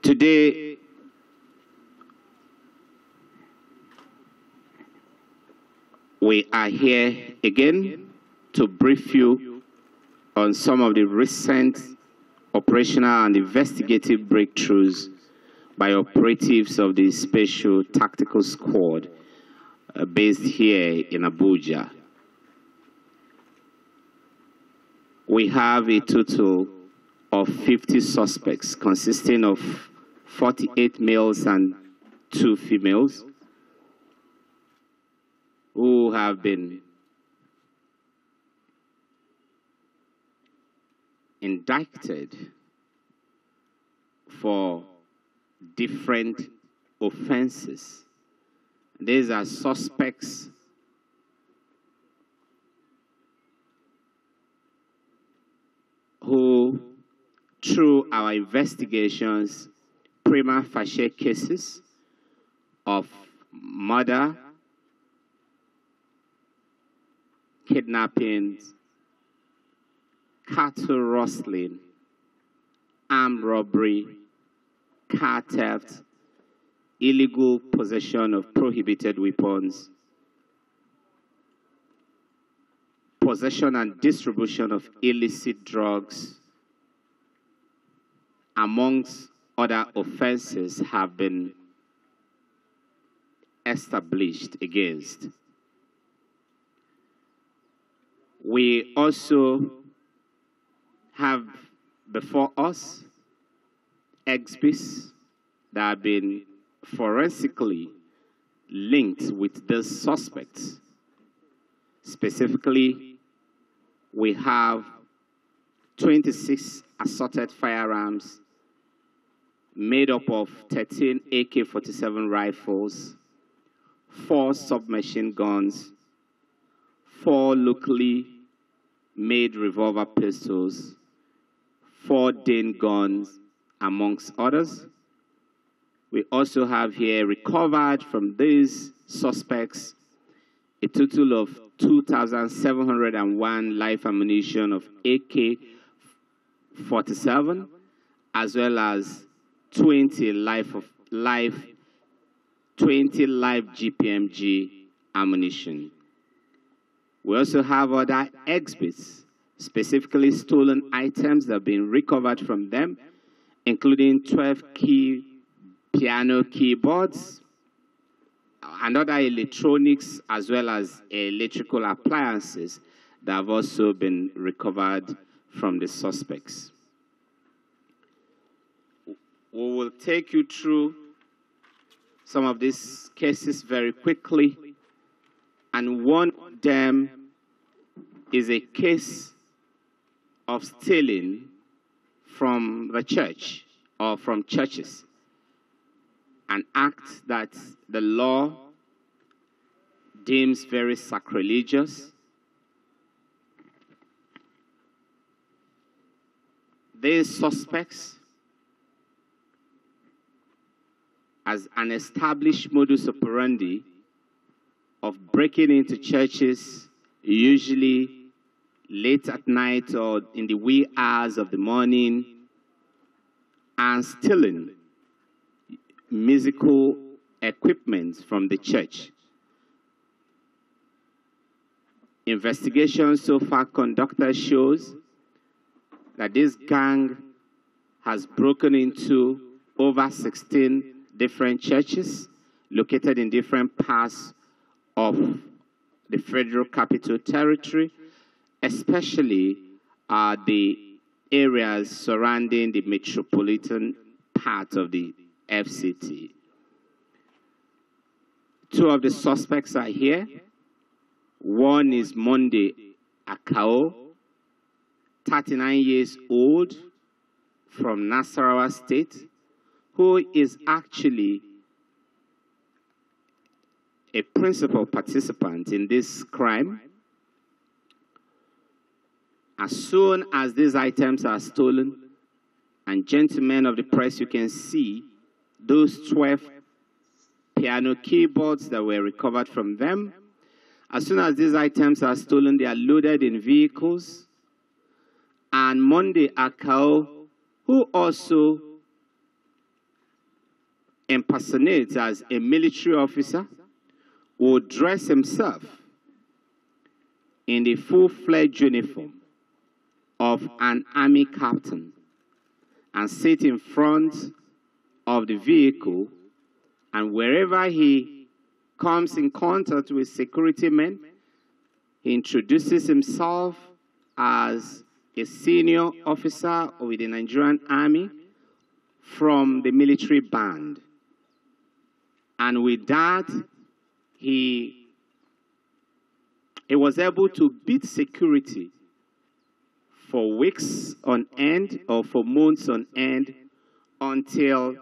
Today, we are here again to brief you on some of the recent operational and investigative breakthroughs by operatives of the Special Tactical Squad based here in Abuja. We have a total of 50 suspects consisting of 48 males and 2 females who have been indicted for different offenses. These are suspects who, through our investigations, prima facie cases of murder, kidnappings, cattle rustling, armed robbery, car theft, illegal possession of prohibited weapons, possession and distribution of illicit drugs, amongst other offenses, have been established against. We also have before us exhibits that have been forensically linked with these suspects. Specifically, we have 26 assorted firearms made up of 13 AK-47 rifles, 4 submachine guns, 4 locally made revolver pistols, 4 Dane guns, amongst others. We also have here recovered from these suspects a total of 2,701 live ammunition of AK-47, as well as 20 live GPMG ammunition. We also have other exhibits, specifically stolen items that have been recovered from them, including 12 piano keyboards and other electronics, as well as electrical appliances that have also been recovered from the suspects. We will take you through some of these cases very quickly, and one of them is a case of stealing from the church or from churches, an act that the law deems very sacrilegious. These suspects, as an established modus operandi of breaking into churches, usually late at night or in the wee hours of the morning, and stealing musical equipment from the church. Investigation so far conducted shows that this gang has broken into over 16 different churches located in different parts of the Federal Capital Territory, especially the areas surrounding the metropolitan part of the FCT. 2 of the suspects are here. One is Monday Akao, 39 years old, from Nasarawa State, who is actually a principal participant in this crime. As soon as these items are stolen, and gentlemen of the press, you can see those 12 piano keyboards that were recovered from them. As soon as these items are stolen, they are loaded in vehicles. And Monday Akao, who also impersonates as a military officer would dress himself in the full-fledged uniform of an army captain and sit in front of the vehicle, and wherever he comes in contact with security men, he introduces himself as a senior officer with the Nigerian Army from the military band. And with that, he was able to beat security for weeks on end or for months on end until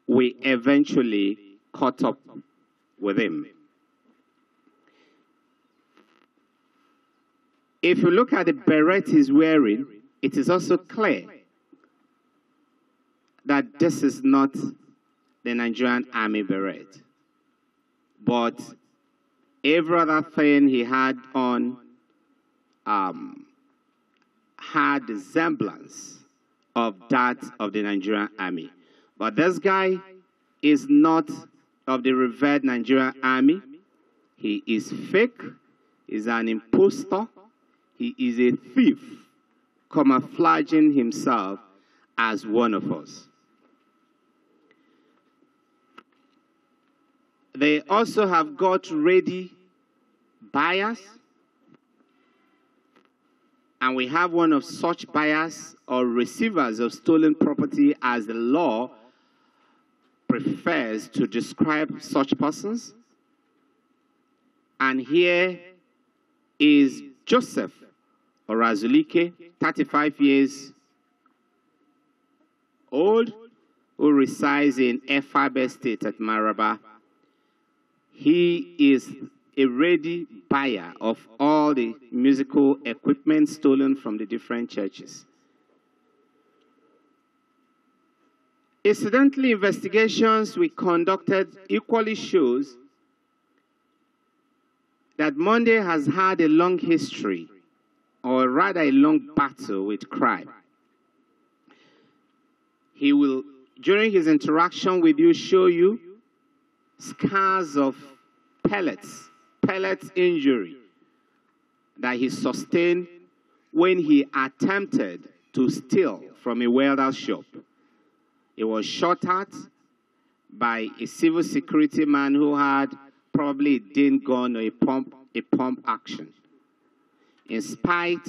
we eventually caught up with him. If you look at the beret he's wearing, it is also clear that this is not the Nigerian Army beret. But every other thing he had on had the semblance of that of the Nigerian Army. But this guy is not of the revered Nigerian Army. He is fake. He's an impostor. He is a thief, camouflaging himself as one of us. They also have got ready buyers. And we have one of such buyers or receivers of stolen property as the law prefers to describe such persons. And here is Joseph Orazulike, 35 years old, who resides in Efab Estate at Maraba. He is a ready buyer of all the musical equipment stolen from the different churches. Incidentally, investigations we conducted equally shows that Monday has had a long history, or rather a long battle with crime. He will, during his interaction with you, show you scars of pellet injury that he sustained when he attempted to steal from a welder's shop. He was shot at by a civil security man who had probably a Dane gun or a pump action. In spite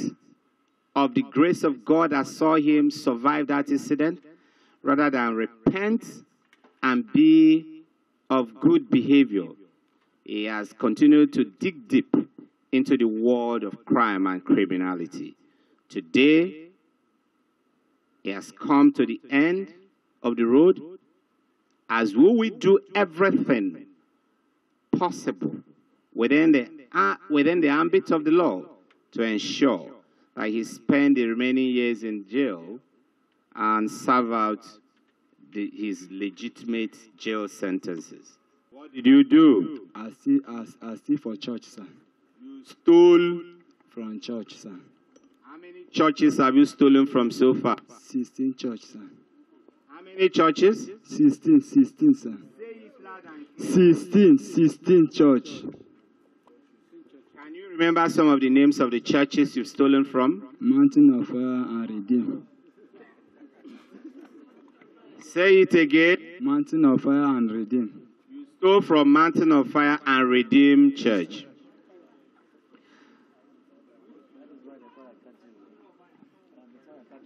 of the grace of God that saw him survive that incident, rather than repent and be of good behavior, he has continued to dig deep into the world of crime and criminality. Today, he has come to the end of the road, as will we do everything possible within the ambit of the law to ensure that he spend the remaining years in jail and serve out his legitimate jail sentences. What did you do? I steal for church, sir. You stole from church, sir. How many churches have you stolen from so far? 16 church, sir. How many churches? 16, sir. 16 church. Can you remember some of the names of the churches you've stolen from? Mountain of Fire and Redeem. Say it again. Mountain of Fire and Redeem. You stole from Mountain of Fire and Redeem Church.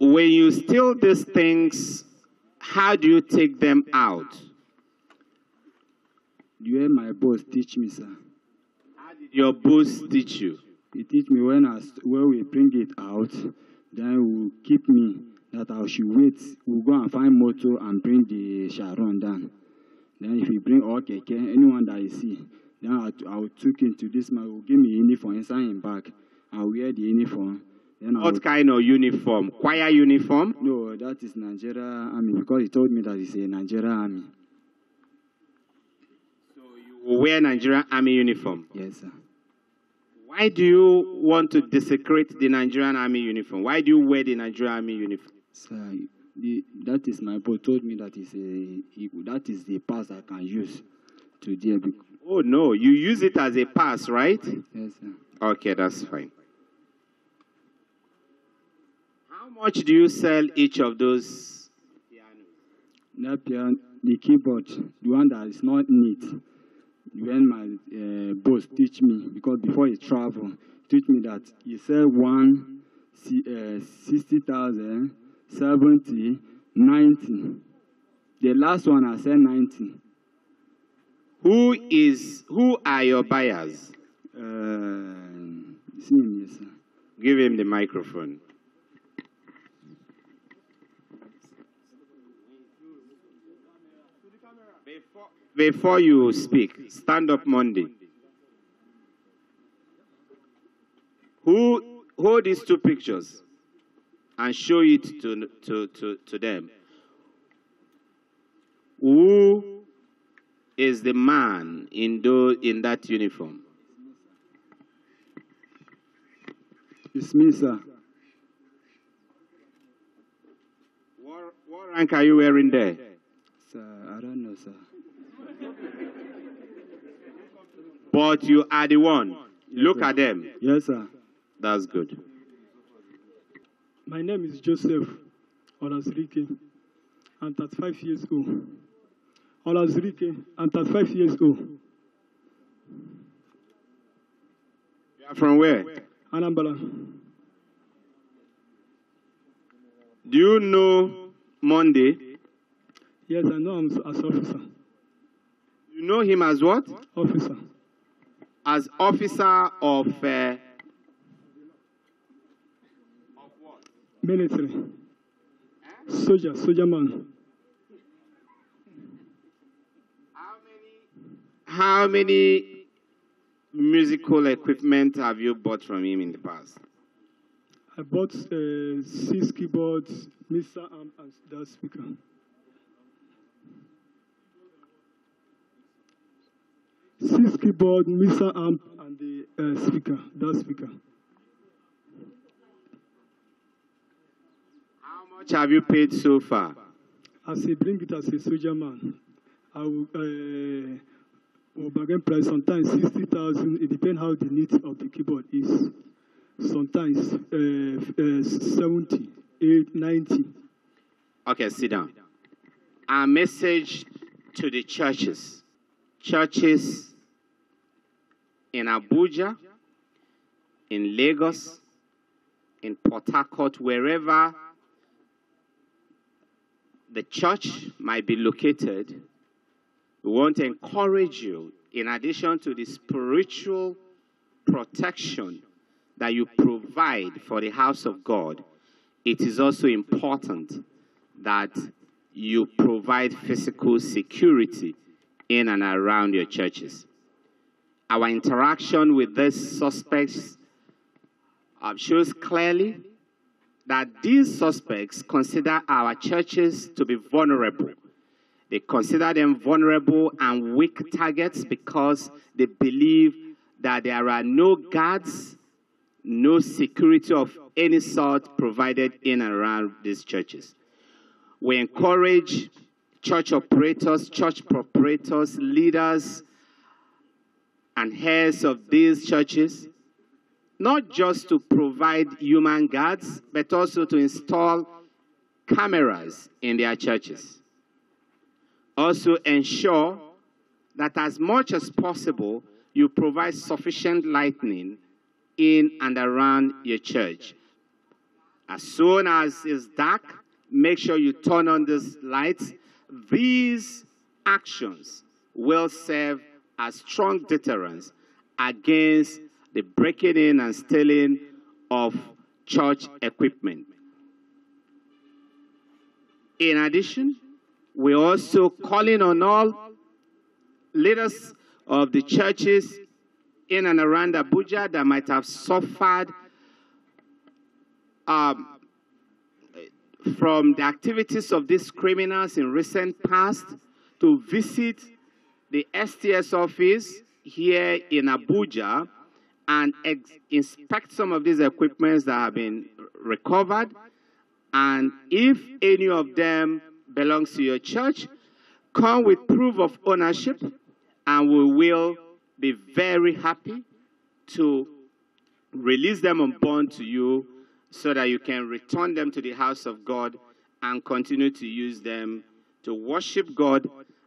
When you steal these things, how do you take them out? The way my boss teach me, sir. How did your boss teach you? He teach me when we bring it out, then he will keep me that I should wait. We'll go and find motor and bring the Sharon down. Then if we bring all keke, anyone that I see, then I will took into this man, will give me uniform inside him back. I'll wear the uniform. Then what kind of uniform? Choir uniform? No, that is Nigeria Army, because he told me that it's a Nigeria Army. So you will wear Nigerian Army uniform? Yes, sir. Why do you want to desecrate the Nigerian Army uniform? Why do you wear the Nigerian Army uniform? Sir, that is my boss told me that that is the pass I can use to there. Oh, no, you use it as a pass, right? Yes, sir. Okay, that's fine. How much do you sell each of those pianos? That piano, the keyboard, the one that is not neat. When my boss teach me, because before he travel, teach me that he sell one 60,000, 70, 90. The last one I said 90. Who are your buyers? See him, yes, sir. Give him the microphone. Before you speak, stand up Monday. Who hold these two pictures and show it to them? Who is the man in that uniform? It's me, sir. What rank are you wearing there? Sir, I don't know, sir. But you are the one. Yes, Look sir. at them. Yes, sir. That's good. My name is Joseph Olazrike. I'm 35 years old. Olazrike, I'm 35 years old. You are from where? Anambra. Do you know Monday? Yes, I know him as officer. You know him as what? Officer. As officer of what? Military. Soldier man. How many musical equipment have you bought from him in the past? I bought 6 keyboards, mixer amp, and that speaker. 6 keyboard, mixer amp, and the speaker, that speaker. How much have you paid so far? As I bring it as a soldier man, I will bargain price sometimes 60,000. It depends how the need of the keyboard is. Sometimes 70, 80, 90. Okay, sit down. Our message to the churches. Churches in Abuja, in Lagos, in Port Harcourt, wherever the church might be located, we want to encourage you, in addition to the spiritual protection that you provide for the house of God, it is also important that you provide physical security in and around your churches. Our interaction with these suspects shows clearly that these suspects consider our churches to be vulnerable. They consider them vulnerable and weak targets because they believe that there are no guards, no security of any sort provided in and around these churches. We encourage church operators, church proprietors, leaders, and heads of these churches, not just to provide human guards, but also to install cameras in their churches. Also ensure that as much as possible, you provide sufficient lighting in and around your church. As soon as it's dark, make sure you turn on these lights. These actions will serve as strong deterrence against the breaking in and stealing of church equipment. In addition, we're also calling on all leaders of the churches in and around Abuja that might have suffered from the activities of these criminals in recent past to visit the STS office here in Abuja and inspect some of these equipments that have been recovered And if any of them belongs to your church, come with proof of ownership, and we will be very happy to release them on bond to you so that you can return them to the house of God and continue to use them to worship God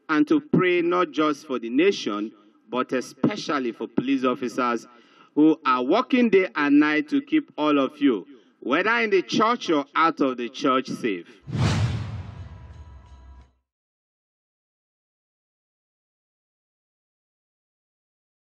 and to pray not just for the nation, but especially for police officers who are working day and night to keep all of you, whether in the church or out of the church, safe.